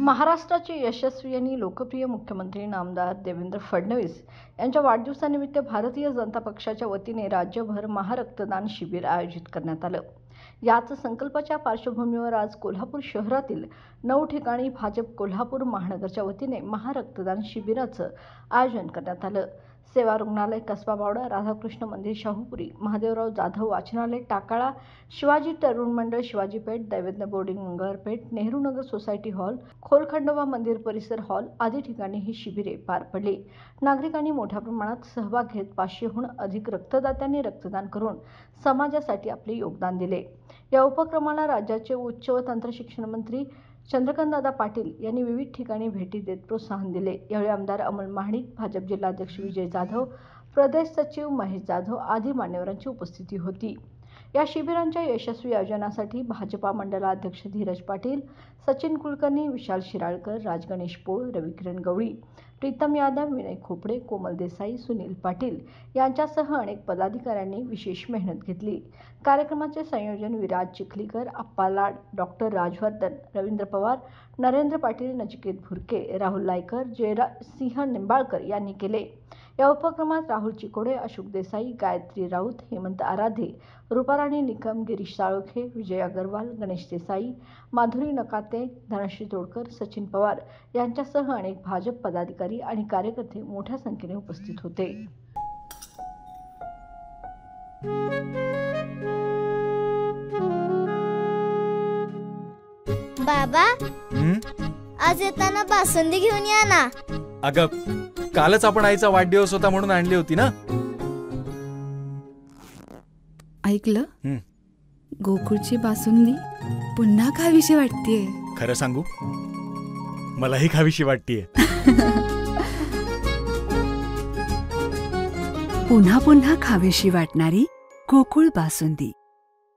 महाराष्ट्राचे यशस्वी आणि लोकप्रिय मुख्यमंत्री नामदार देवेंद्र फडणवीस यांच्या वाढदिवसानिमित्त भारतीय जनता पक्षाच्या वतीने राज्यभर महारक्तदान शिबिर आयोजित करण्यात आलं। याच संकल्पाच्या पार्श्वभूमीवर आज कोल्हापूर शहरातील 9 ठिकाणी भाजप कोल्हापूर महानगरच्या वतीने महारक्तदान शिबिराचं आयोजन करण्यात आलं। सेवा रुग्णालय कसबा बावडा, राधाकृष्ण मंदिर शाहूपुरी, महादेवराव जाधव वाचनालय टाकाळा, शिवाजी तरुण मंडळ शिवाजी पेठ, दैवज्ञ boarding मंगळपेठ, Nehru Nagar society hall, खोलखंडोबा मंदिर परिसर हॉल आदी ठिकाणी ही शिबिरे पार पडली। नागरिकांनी मोठ्या प्रमाणात सहभाग घेत 500हून अधिक रक्तदात्यांनी रक्तदान करून समाजासाठी आपले योगदान दिले। या उपक्रमाला राज्याचे उच्च व तंत्र शिक्षण मंत्री चंद्रकांतदादा पाटील यांनी विविध ठिकाणी भेटी देत प्रोत्साहन दिले। यावेळी आमदार अमोल महाडिक, भाजप जिल्हाध्यक्ष विजय जाधव, प्रदेश सचिव महेश जाधव आदी मान्यवरांची उपस्थिती होती। या शिबिरांच्या यशस्वी आयोजनासाठी भाजपा मंडलाध्यक्ष धीरज पाटील, सचिन कुलकर्णी, विशाल शिराळकर, राजगणेश पोळ, रविकिरण गवळी, प्रीतम यादव, विनय खोपडे, कोमल देसाई, सुनील पाटील यांच्यासह अनेक पदाधिकाऱ्यांनी विशेष मेहनत घेतली। कार्यक्रमाचे संयोजन विराज चिखलीकर, अप्पा लाड, डॉक्टर राजवर्धन, रवींद्र पवार, नरेंद्र पाटील, नचिकेत भुरके, राहुल लायकर, जयसिंह निंबाळकर यांनी केले। या उपक्रमात राहुल चिकोडे, अशोक देसाई, गायत्री राऊत, हेमंत आराधे, रूपाराणी निकम, गिरीश साळोखे, विजय अग्रवाल, गणेश देसाई, माधुरी नकाते, धनश्री तोडकर, सचिन पवार यांच्यासह अनेक भाजप पदाधिकारी आणि कार्यकर्ते मोठ्या संख्येने उपस्थित होते। बाबा, आज येताना बासुंदी घेऊन या ना। अगं, कालच आपण आईचा वाढदिवस होता म्हणून आणली होती ना। ऐकलं, गोकुळची बासुंदी पुन्हा खावीशी वाटतेय। खरं सांगू, मलाही खावीशी वाटतेय। पुन्हा पुन्हा खावीशी वाटणारी गोकुळ बासुंदी।